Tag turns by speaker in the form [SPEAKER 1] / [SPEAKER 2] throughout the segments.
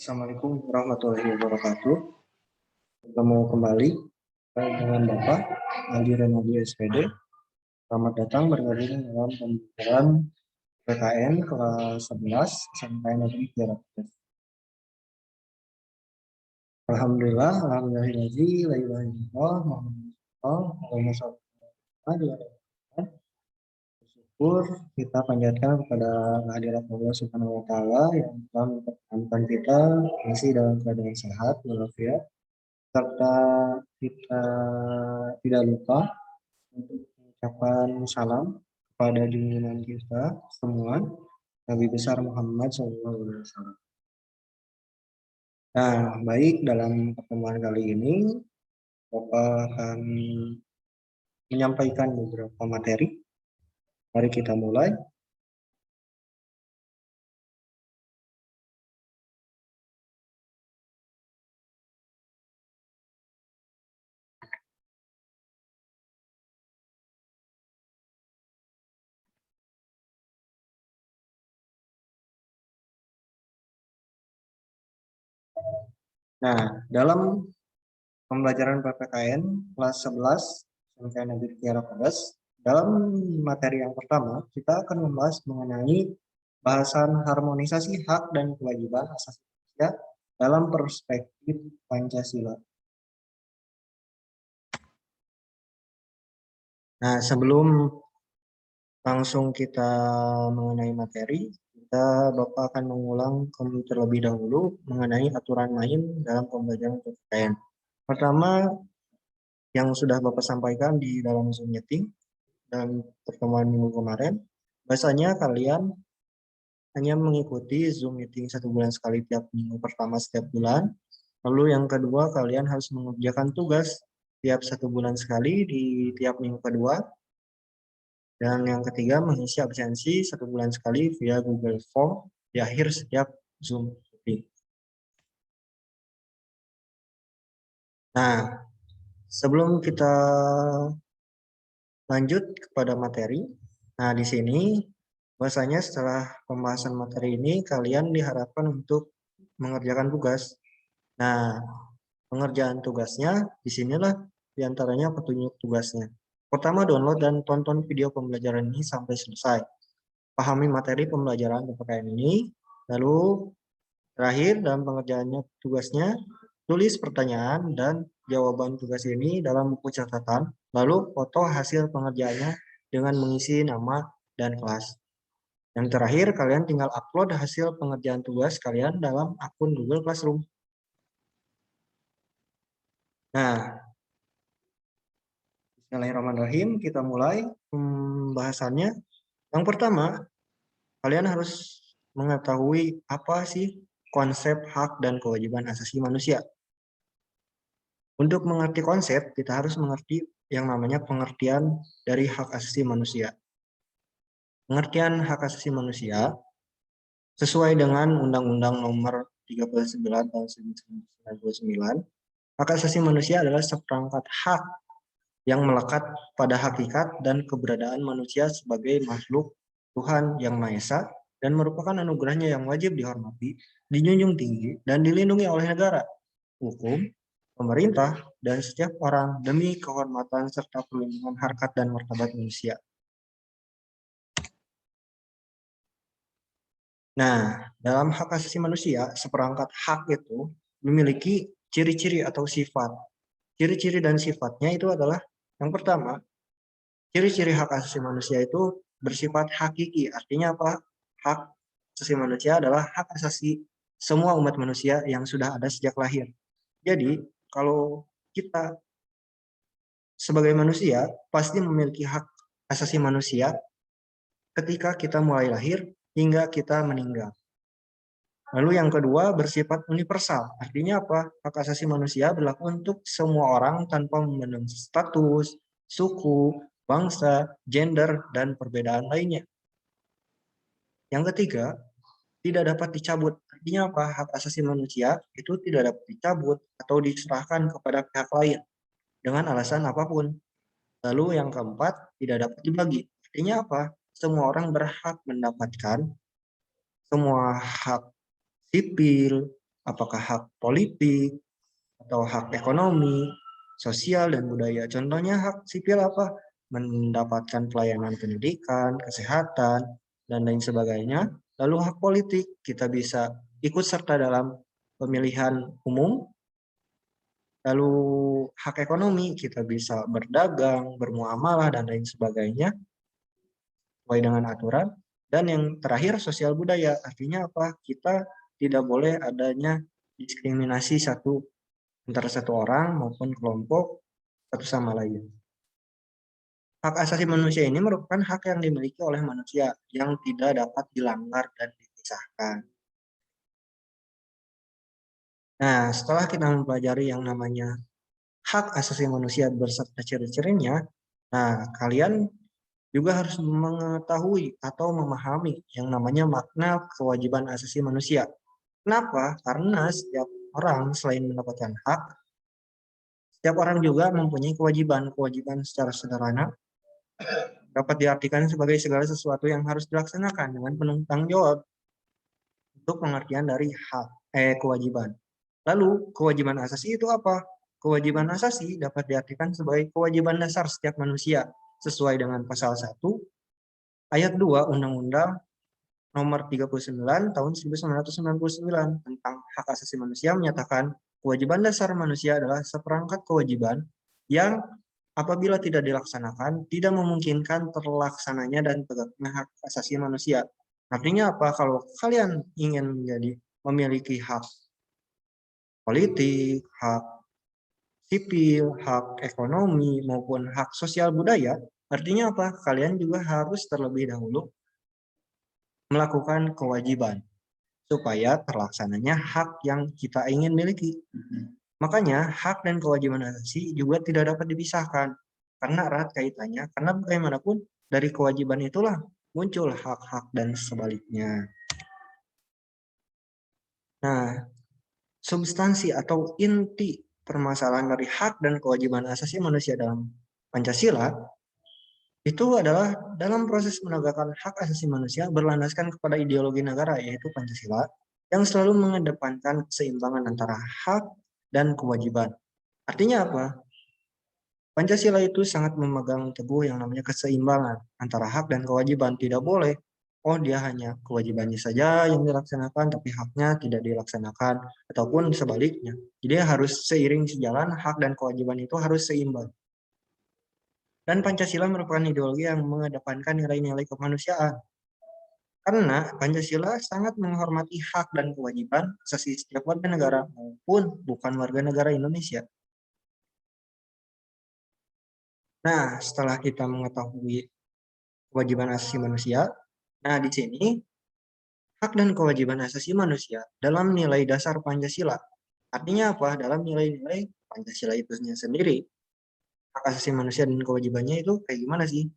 [SPEAKER 1] Assalamualaikum warahmatullahi wabarakatuh. Ketemu kembali dengan Bapak Aldi Renaldi SPD. Selamat datang bergabung dalam pembelajaran PKN kelas 11 sampai Negeri Jarak. Alhamdulillah, alhamdulillah, la ilaha illallah, Muhammadur Rasulullah. Bersyukur kita panjatkan kepada kehadirat Allah Subhanahu wa taala yang telah memperkenankan kita masih dalam keadaan sehat walafiat, serta kita tidak lupa untuk mengucapkan salam kepada junjungan kita semua, Nabi besar Muhammad SAW. Nah, baik, dalam pertemuan kali ini Bapak akan menyampaikan beberapa materi. Mari kita mulai. Nah, dalam pembelajaran PPKN kelas 11 sampai Negeri Kiara Pedas, dalam materi yang pertama kita akan membahas mengenai bahasan harmonisasi hak dan kewajiban asasi manusia dalam perspektif Pancasila. Nah, sebelum langsung kita mengenai materi, Bapak akan mengulang terlebih dahulu mengenai aturan main dalam pembelajaran PPKN. Pertama, yang sudah Bapak sampaikan di dalam Zoom meeting dan pertemuan minggu kemarin, bahasanya kalian hanya mengikuti Zoom meeting 1 bulan sekali tiap minggu pertama setiap bulan. Lalu yang kedua, kalian harus mengerjakan tugas tiap 1 bulan sekali di tiap minggu kedua. Dan yang ketiga, mengisi absensi 1 bulan sekali via Google Form di akhir setiap Zoom meeting. Nah, sebelum kita lanjut kepada materi, nah di sini bahwasanya setelah pembahasan materi ini kalian diharapkan untuk mengerjakan tugas. Nah, pengerjaan tugasnya disinilah diantaranya petunjuk tugasnya. Pertama, download dan tonton video pembelajaran ini sampai selesai. Pahami materi pembelajaran PPKN ini. Lalu terakhir dalam pengerjaannya tugasnya, tulis pertanyaan dan jawaban tugas ini dalam buku catatan. Lalu foto hasil pengerjaannya dengan mengisi nama dan kelas. Yang terakhir, kalian tinggal upload hasil pengerjaan tugas kalian dalam akun Google Classroom. Nah, bismillahirrahmanirrahim, kita mulai pembahasannya. Yang pertama, kalian harus mengetahui apa sih konsep hak dan kewajiban asasi manusia. Untuk mengerti konsep, kita harus mengerti yang namanya pengertian dari hak asasi manusia. Pengertian hak asasi manusia sesuai dengan Undang-Undang Nomor 39 Tahun 1999, hak asasi manusia adalah seperangkat hak yang melekat pada hakikat dan keberadaan manusia sebagai makhluk Tuhan Yang Maha Esa dan merupakan anugerahnya yang wajib dihormati, dijunjung tinggi, dan dilindungi oleh negara, hukum, pemerintah, dan setiap orang demi kehormatan serta perlindungan harkat dan martabat manusia. Nah, dalam hak asasi manusia, seperangkat hak itu memiliki ciri-ciri atau sifat. Ciri-ciri dan sifatnya itu adalah yang pertama, ciri-ciri hak asasi manusia itu bersifat hakiki. Artinya apa? Hak asasi manusia adalah hak asasi semua umat manusia yang sudah ada sejak lahir. Jadi, kalau kita sebagai manusia pasti memiliki hak asasi manusia ketika kita mulai lahir hingga kita meninggal. Lalu yang kedua bersifat universal. Artinya apa? Hak asasi manusia berlaku untuk semua orang tanpa memandang status, suku, bangsa, gender, dan perbedaan lainnya. Yang ketiga, tidak dapat dicabut. Artinya apa? Hak asasi manusia itu tidak dapat dicabut atau diserahkan kepada pihak lain dengan alasan apapun. Lalu yang keempat, tidak dapat dibagi. Artinya apa? Semua orang berhak mendapatkan semua hak sipil, apakah hak politik, atau hak ekonomi, sosial, dan budaya. Contohnya hak sipil apa? Mendapatkan pelayanan pendidikan, kesehatan, dan lain sebagainya. Lalu hak politik, kita bisa ikut serta dalam pemilihan umum. Lalu hak ekonomi, kita bisa berdagang, bermuamalah, dan lain sebagainya sesuai dengan aturan. Dan yang terakhir sosial budaya, artinya apa? Kita tidak boleh adanya diskriminasi antara satu orang maupun kelompok satu sama lain. Hak asasi manusia ini merupakan hak yang dimiliki oleh manusia yang tidak dapat dilanggar dan dipisahkan. Nah, setelah kita mempelajari yang namanya hak asasi manusia beserta ciri-cirinya, nah kalian juga harus mengetahui atau memahami yang namanya makna kewajiban asasi manusia. Kenapa? Karena setiap orang selain mendapatkan hak, setiap orang juga mempunyai kewajiban. Kewajiban secara sederhana dapat diartikan sebagai segala sesuatu yang harus dilaksanakan dengan penuh tanggung jawab untuk pengertian dari kewajiban. Lalu, kewajiban asasi itu apa? Kewajiban asasi dapat diartikan sebagai kewajiban dasar setiap manusia sesuai dengan pasal 1 ayat 2 Undang-Undang Nomor 39 Tahun 1999 tentang hak asasi manusia menyatakan kewajiban dasar manusia adalah seperangkat kewajiban yang apabila tidak dilaksanakan tidak memungkinkan terlaksananya dan tegaknya hak asasi manusia. Artinya apa? Kalau kalian ingin memiliki hak politik, hak sipil, hak ekonomi maupun hak sosial budaya, artinya apa? Kalian juga harus terlebih dahulu melakukan kewajiban supaya terlaksananya hak yang kita ingin miliki. Makanya hak dan kewajiban asasi juga tidak dapat dipisahkan karena erat kaitannya, karena bagaimanapun dari kewajiban itulah muncul hak-hak dan sebaliknya. Nah, substansi atau inti permasalahan dari hak dan kewajiban asasi manusia dalam Pancasila itu adalah dalam proses menegakkan hak asasi manusia berlandaskan kepada ideologi negara yaitu Pancasila yang selalu mengedepankan keseimbangan antara hak dan kewajiban. Artinya apa? Pancasila itu sangat memegang teguh yang namanya keseimbangan antara hak dan kewajiban. Tidak boleh, oh dia hanya kewajibannya saja yang dilaksanakan, tapi haknya tidak dilaksanakan, ataupun sebaliknya. Jadi harus seiring sejalan, hak dan kewajiban itu harus seimbang. Dan Pancasila merupakan ideologi yang mengedepankan nilai-nilai kemanusiaan. Karena Pancasila sangat menghormati hak dan kewajiban asasi setiap warga negara maupun bukan warga negara Indonesia. Nah, setelah kita mengetahui kewajiban asasi manusia, nah di sini hak dan kewajiban asasi manusia dalam nilai dasar Pancasila. Artinya apa? Dalam nilai-nilai Pancasila itu sendiri. Hak asasi manusia dan kewajibannya itu kayak gimana sih?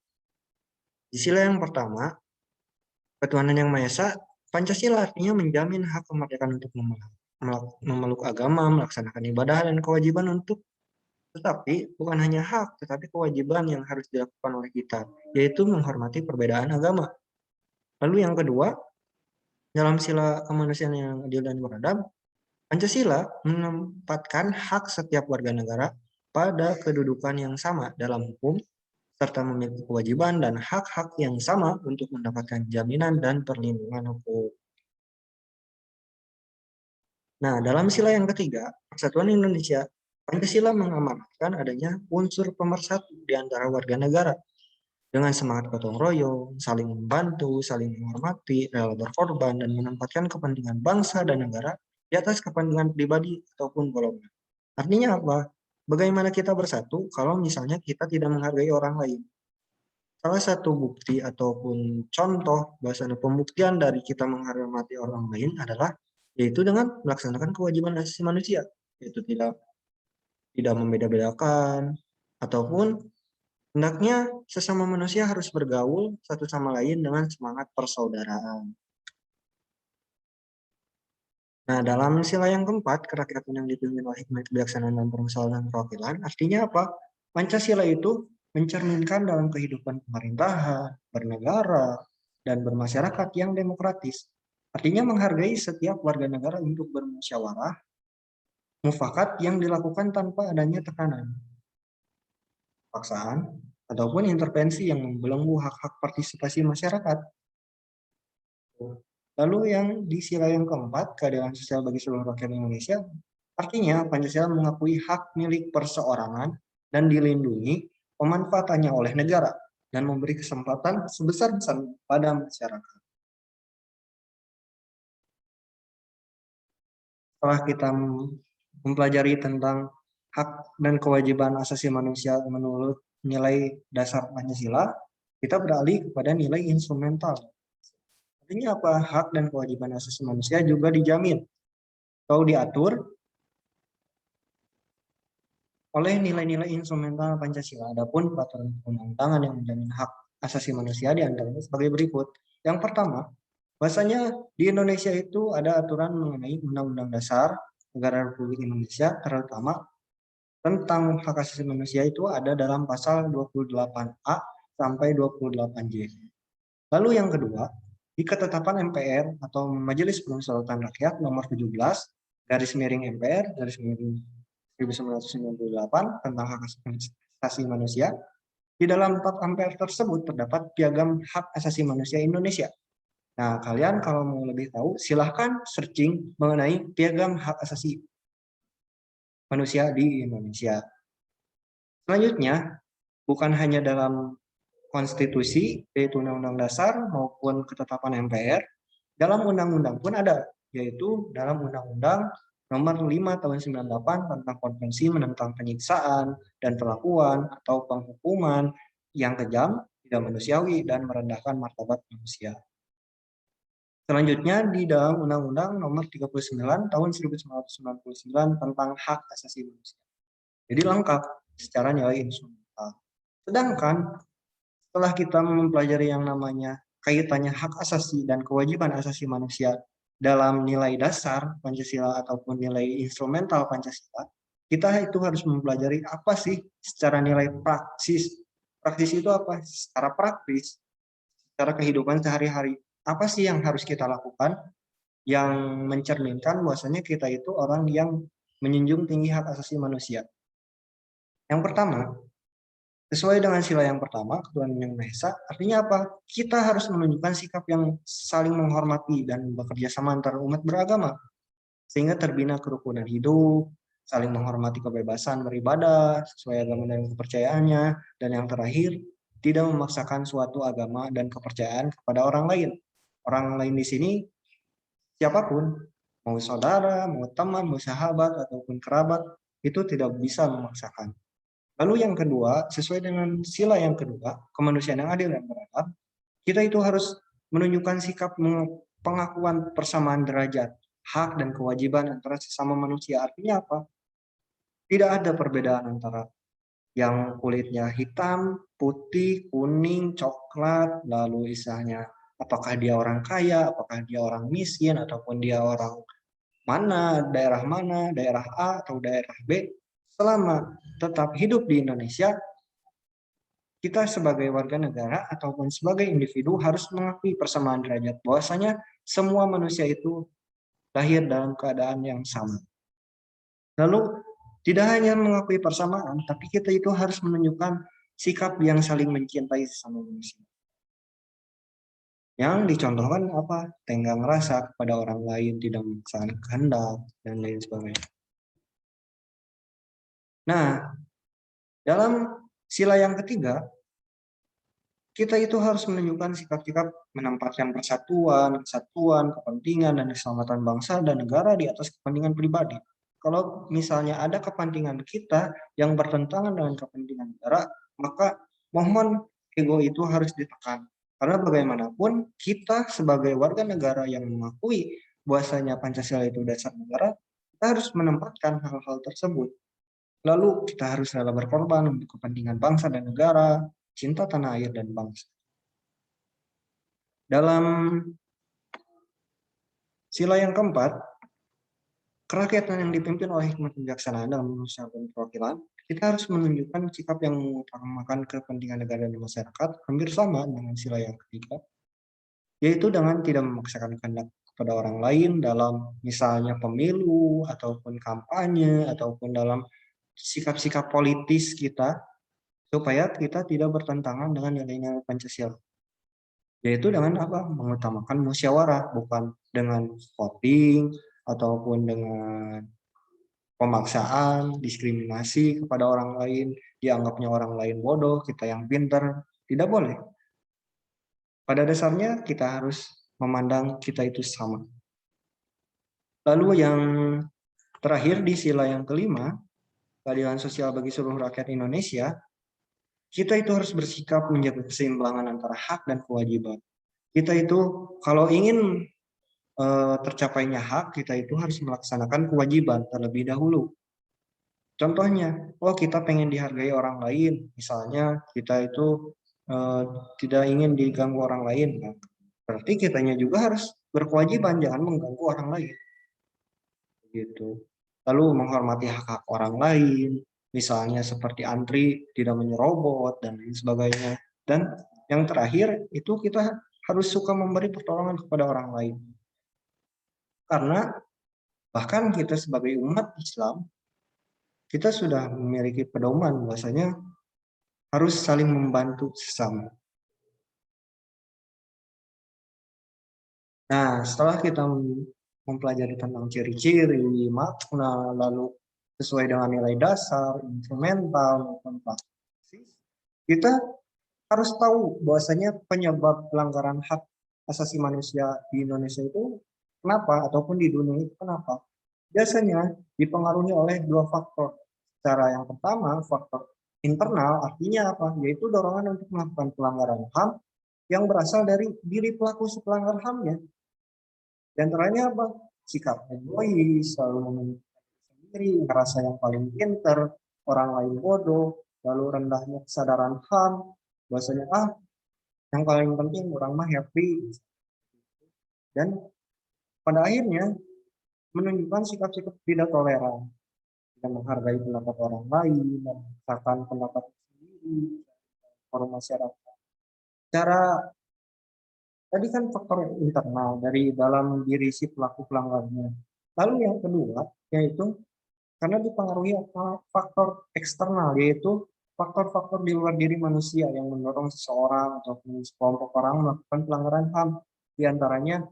[SPEAKER 1] Di sila yang pertama, ketuhanan yang Maha Esa, Pancasila artinya menjamin hak kemerdekaan untuk memeluk agama, melaksanakan ibadah, dan kewajiban untuk tetapi bukan hanya hak, tetapi kewajiban yang harus dilakukan oleh kita, yaitu menghormati perbedaan agama. Lalu yang kedua, dalam sila kemanusiaan yang adil dan beradab, Pancasila menempatkan hak setiap warga negara pada kedudukan yang sama dalam hukum, serta memiliki kewajiban dan hak-hak yang sama untuk mendapatkan jaminan dan perlindungan hukum. Nah, dalam sila yang ketiga, Persatuan Indonesia, Pancasila mengamanatkan adanya unsur pemersatu di antara warga negara dengan semangat gotong royong, saling membantu, saling menghormati, rela berkorban, dan menempatkan kepentingan bangsa dan negara di atas kepentingan pribadi ataupun golongan. Artinya apa? Bagaimana kita bersatu kalau misalnya kita tidak menghargai orang lain? Salah satu bukti ataupun contoh bahasanya pembuktian dari kita menghormati orang lain adalah yaitu dengan melaksanakan kewajiban asasi manusia, yaitu tidak membeda-bedakan ataupun hendaknya sesama manusia harus bergaul satu sama lain dengan semangat persaudaraan. Nah, dalam sila yang keempat, kerakyatan yang dipimpin oleh hikmat kebijaksanaan dan permasalahan perwakilan, artinya apa? Pancasila itu mencerminkan dalam kehidupan pemerintahan, bernegara, dan bermasyarakat yang demokratis. Artinya menghargai setiap warga negara untuk bermusyawarah, mufakat yang dilakukan tanpa adanya tekanan, paksaan, ataupun intervensi yang membelenggu hak-hak partisipasi masyarakat. Lalu yang di sila yang keempat, keadilan sosial bagi seluruh rakyat Indonesia, artinya Pancasila mengakui hak milik perseorangan dan dilindungi pemanfaatannya oleh negara dan memberi kesempatan sebesar-besarnya pada masyarakat. Setelah kita mempelajari tentang hak dan kewajiban asasi manusia menurut nilai dasar Pancasila, kita beralih kepada nilai instrumental. Artinya apa? Hak dan kewajiban asasi manusia juga dijamin atau diatur oleh nilai-nilai instrumental Pancasila. Adapun peraturan perundang-undangan yang menjamin hak asasi manusia diantaranya sebagai berikut. Yang pertama, bahwasanya di Indonesia itu ada aturan mengenai Undang-Undang Dasar Negara Republik Indonesia, terutama tentang hak asasi manusia itu ada dalam pasal 28A sampai 28J. Lalu yang kedua, di ketetapan MPR atau Majelis Permusyawaratan Rakyat nomor 17 garis miring MPR garis miring 1998 tentang hak asasi manusia, di dalam tap MPR tersebut terdapat piagam hak asasi manusia Indonesia. Nah, kalian kalau mau lebih tahu, silahkan searching mengenai piagam hak asasi manusia di Indonesia. Selanjutnya, bukan hanya dalam konstitusi, yaitu Undang-Undang Dasar maupun ketetapan MPR, dalam undang-undang pun ada, yaitu dalam Undang-Undang Nomor 5 Tahun 98 tentang Konvensi menentang penyiksaan dan perlakuan atau penghukuman yang kejam, tidak manusiawi, dan merendahkan martabat manusia. Selanjutnya di dalam Undang-Undang Nomor 39 Tahun 1999 tentang Hak Asasi Manusia. Jadi lengkap secara nilai instrumental. Sedangkan setelah kita mempelajari yang namanya kaitannya hak asasi dan kewajiban asasi manusia dalam nilai dasar Pancasila ataupun nilai instrumental Pancasila, kita itu harus mempelajari apa sih secara nilai praksis. Praksis itu apa? Secara praktis, secara kehidupan sehari-hari. Apa sih yang harus kita lakukan yang mencerminkan bahwasanya kita itu orang yang menjunjung tinggi hak asasi manusia. Yang pertama, sesuai dengan sila yang pertama, ketuhanan yang Maha Esa, artinya apa? Kita harus menunjukkan sikap yang saling menghormati dan bekerja sama antar umat beragama, sehingga terbina kerukunan hidup, saling menghormati kebebasan beribadah sesuai agama dan kepercayaannya, dan yang terakhir, tidak memaksakan suatu agama dan kepercayaan kepada orang lain. Orang lain di sini siapapun, mau saudara, mau teman, mau sahabat, ataupun kerabat, itu tidak bisa memaksakan. Lalu yang kedua, sesuai dengan sila yang kedua, kemanusiaan yang adil dan beradab, kita itu harus menunjukkan sikap pengakuan persamaan derajat, hak dan kewajiban antara sesama manusia. Artinya apa? Tidak ada perbedaan antara yang kulitnya hitam, putih, kuning, coklat, lalu istilahnya apakah dia orang kaya, apakah dia orang miskin, ataupun dia orang mana, daerah A atau daerah B, selama tetap hidup di Indonesia, kita sebagai warga negara ataupun sebagai individu harus mengakui persamaan derajat, bahwasanya semua manusia itu lahir dalam keadaan yang sama. Lalu tidak hanya mengakui persamaan, tapi kita itu harus menunjukkan sikap yang saling mencintai sesama manusia. Yang dicontohkan apa? Tenggang rasa kepada orang lain, tidak memaksakan kehendak, dan lain sebagainya. Nah, dalam sila yang ketiga, kita itu harus menunjukkan sikap-sikap menempatkan persatuan, kesatuan, kepentingan, dan keselamatan bangsa dan negara di atas kepentingan pribadi. Kalau misalnya ada kepentingan kita yang bertentangan dengan kepentingan negara, maka mohon ego itu harus ditekan. Karena bagaimanapun kita sebagai warga negara yang mengakui bahwasanya Pancasila itu dasar negara, kita harus menempatkan hal-hal tersebut. Lalu kita harus rela berkorban untuk kepentingan bangsa dan negara, cinta tanah air dan bangsa. Dalam sila yang keempat, kerakyatan yang dipimpin oleh hikmat kebijaksanaan dalam urusan perwakilan, kita harus menunjukkan sikap yang mengutamakan kepentingan negara dan masyarakat, hampir sama dengan sila yang ketiga, yaitu dengan tidak memaksakan kehendak kepada orang lain dalam misalnya pemilu, ataupun kampanye, ataupun dalam sikap-sikap politis kita, supaya kita tidak bertentangan dengan nilai-nilai Pancasila. Yaitu dengan apa? Mengutamakan musyawarah, bukan dengan voting, ataupun dengan pemaksaan, diskriminasi kepada orang lain, dianggapnya orang lain bodoh, kita yang pintar. Tidak boleh. Pada dasarnya kita harus memandang kita itu sama. Lalu yang terakhir di sila yang kelima, keadilan sosial bagi seluruh rakyat Indonesia, kita itu harus bersikap menjaga keseimbangan antara hak dan kewajiban. Kita itu kalau ingin tercapainya hak, kita itu harus melaksanakan kewajiban terlebih dahulu. Contohnya, kita pengen dihargai orang lain, misalnya kita itu tidak ingin diganggu orang lain, nah, berarti kitanya juga harus berkewajiban jangan mengganggu orang lain. Gitu. Lalu menghormati hak-hak orang lain, misalnya seperti antri, tidak menyerobot dan lain sebagainya. Dan yang terakhir itu kita harus suka memberi pertolongan kepada orang lain. Karena bahkan kita sebagai umat Islam, kita sudah memiliki pedoman bahwasanya harus saling membantu sesama. Nah, setelah kita mempelajari tentang ciri-ciri, makna, lalu sesuai dengan nilai dasar, instrumental, maupun praktis, kita harus tahu bahwasanya penyebab pelanggaran hak asasi manusia di Indonesia itu kenapa, ataupun di dunia itu kenapa. Biasanya dipengaruhi oleh dua faktor. Cara yang pertama, faktor internal, artinya apa? Yaitu dorongan untuk melakukan pelanggaran HAM yang berasal dari diri pelaku si pelanggar HAM-nya. Di antaranya apa? Sikap egois, selalu memikirkan sendiri, merasa yang paling pintar, orang lain bodoh, lalu rendahnya kesadaran HAM, bahwasanya yang paling penting orang mah happy. Dan pada akhirnya menunjukkan sikap-sikap tidak toleran, tidak menghargai pendapat orang lain, memaksakan pendapat sendiri, forum masyarakat. Cara tadi kan faktor internal dari dalam diri si pelaku pelanggarnya. Lalu yang kedua, yaitu karena dipengaruhi faktor eksternal, yaitu faktor-faktor di luar diri manusia yang mendorong seseorang atau sekelompok orang melakukan pelanggaran HAM. Di antaranya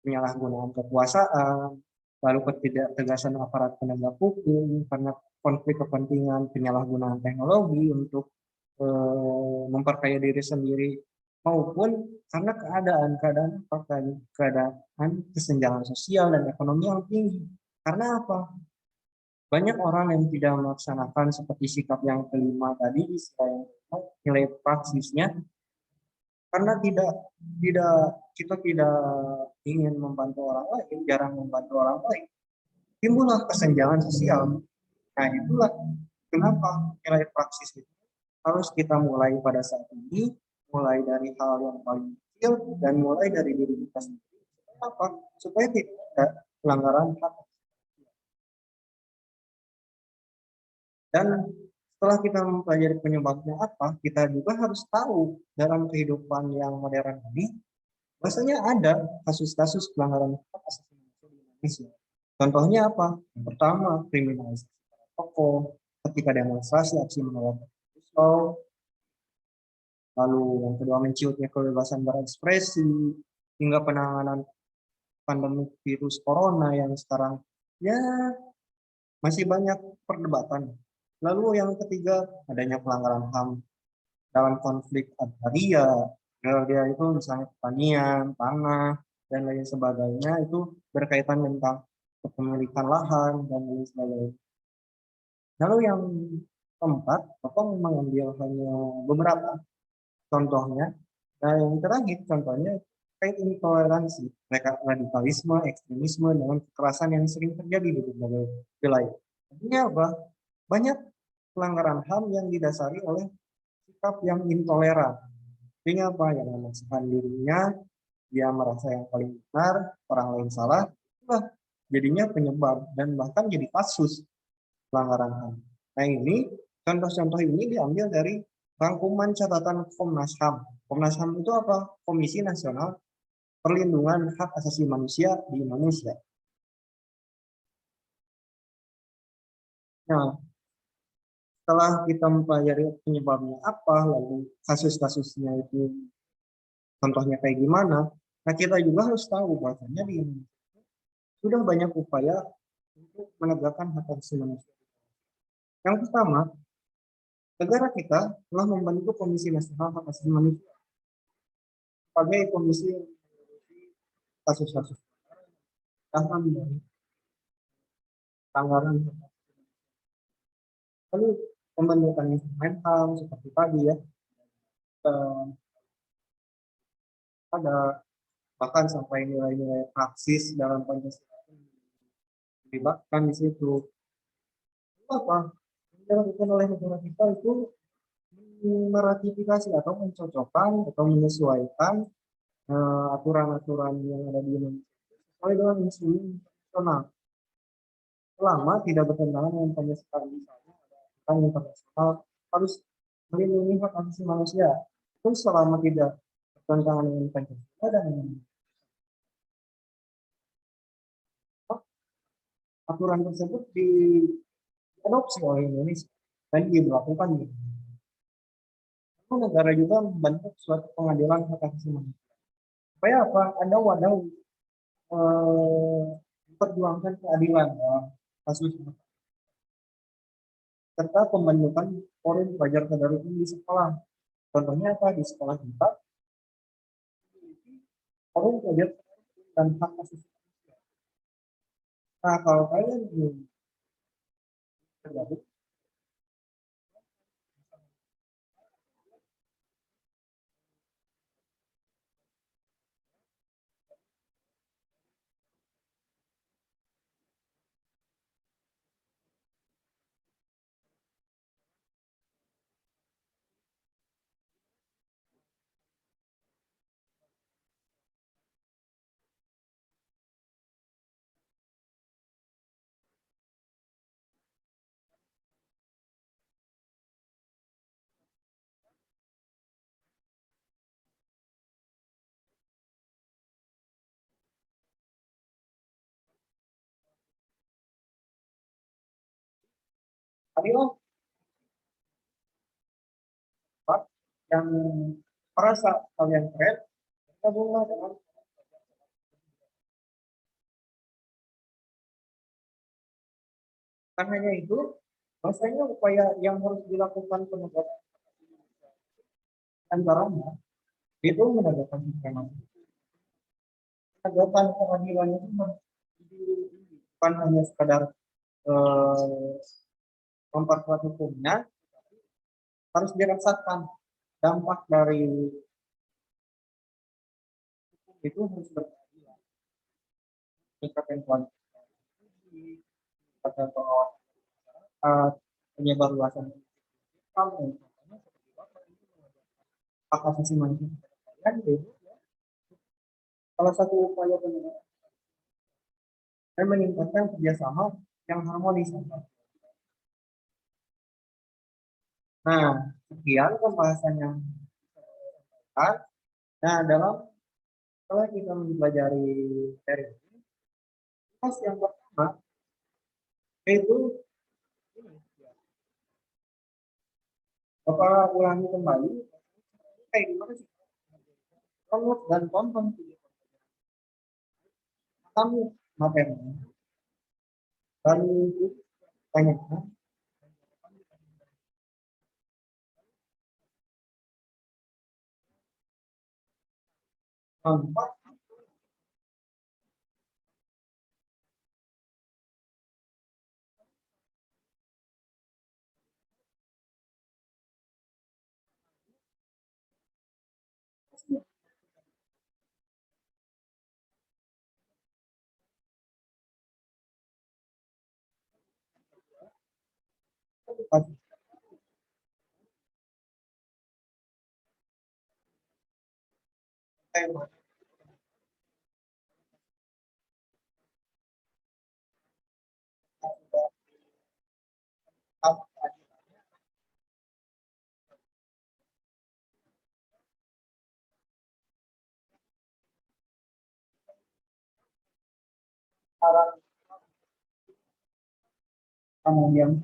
[SPEAKER 1] penyalahgunaan kekuasaan, lalu ketidaktegasan aparat penegak hukum, karena konflik kepentingan, penyalahgunaan teknologi untuk memperkaya diri sendiri, maupun karena keadaan kesenjangan sosial dan ekonomi yang tinggi. Karena apa? Banyak orang yang tidak melaksanakan seperti sikap yang kelima tadi, nilai praksisnya, karena kita tidak ingin membantu orang lain, jarang membantu orang lain, timbullah kesenjangan sosial. Nah, itulah kenapa nilai praksis itu harus kita mulai pada saat ini, mulai dari hal yang paling kecil dan mulai dari diri kita sendiri. Kenapa? Supaya tidak ada pelanggaran hak. Dan setelah kita mempelajari penyebabnya apa, kita juga harus tahu dalam kehidupan yang modern ini, bahwasanya ada kasus-kasus pelanggaran hak asasi manusia di Indonesia. Contohnya apa? Yang pertama, kriminalisasi para tokoh ketika demonstrasi aksi menolak Omnibus. Lalu yang kedua, menciutnya kebebasan berekspresi, hingga penanganan pandemi virus corona yang sekarang ya masih banyak perdebatan. Lalu yang ketiga, adanya pelanggaran HAM dalam konflik agraria. Agraria itu misalnya pertanian, tanah, dan lain sebagainya, itu berkaitan tentang kepemilikan lahan dan lain sebagainya. Lalu yang keempat, Bapak mengambil hanya beberapa contohnya. Nah, yang terakhir contohnya terkait intoleransi, radikalisme, ekstremisme, dengan kekerasan yang sering terjadi di berbagai wilayah. Artinya apa? Banyak pelanggaran HAM yang didasari oleh sikap yang intoleran. Artinya apa? Yang memaksakan dirinya, dia merasa yang paling benar, orang lain salah, itulah jadinya penyebab dan bahkan jadi kasus pelanggaran HAM. Nah, ini contoh-contoh ini diambil dari rangkuman catatan Komnas HAM. Komnas HAM itu apa? Komisi Nasional perlindungan hak asasi manusia di Indonesia. Nah, setelah kita mempelajari penyebabnya apa, lalu kasus-kasusnya itu contohnya kayak gimana, nah kita juga harus tahu bahwasanya di Indonesia sudah banyak upaya untuk menegakkan hak asasi manusia. Yang pertama, negara kita telah membentuk Komisi Nasional Hak Asasi Manusia sebagai komisi yang mengurusi kasus-kasus pelanggaran dari pelanggaran. Lalu pembentukan instrumen HAM seperti tadi ya, eh, ada bahkan sampai nilai-nilai praksis dalam Pancasila dilibatkan di situ. Apa yang dilakukan oleh negara kita itu meratifikasi atau mencocokkan atau menyesuaikan aturan-aturan yang ada di Indonesia sesuai dengan instrumen internasional selama tidak bertentangan dengan Pancasila. Misalnya ada aturan internasional harus melindungi hak asasi manusia, itu selama tidak bertentangan dengan Pancasila dan aturan tersebut diadopsi oleh Indonesia dan diberlakukan di Indonesia. Negara juga membentuk suatu pengadilan hak asasi manusia. Supaya apa? Ada wadah memperjuangkan keadilan dalam kasus serta pembentukan forum pelajar tadarus di sekolah. Contohnya apa? Di sekolah kita forum pelajar dan hak asasi manusia. Nah, kalau kalian belum tergabung, adilah yang merasa kalian keren, gabunglah dengan. Kan hanya itu, bahwasanya upaya yang harus dilakukan penegakan antaranya itu menegakkan hukuman. Penegakan keadilan itu bukan hanya sekadar eh, memperkuat hukumnya, harus dirasakan dampak dari hukum itu harus berkeadilan. Meningkatkan kualitas pada pengawasan penyebar luasan kamu, hak asasi manusia kalian itu salah satu upaya penegakan dan meningkatkan kerjasama yang harmonis. Nah, sekian pembahasan yang kita. Nah, setelah kita mempelajari materi ini, yang pertama yaitu Bapak ulangi kembali kayak gimana sih download dan tonton video kamu materi dan tanyakan tempat tempat
[SPEAKER 2] Kemudian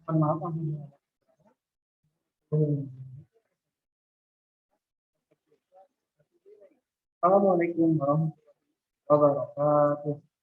[SPEAKER 2] maaf. Assalamualaikum warahmatullahi wabarakatuh.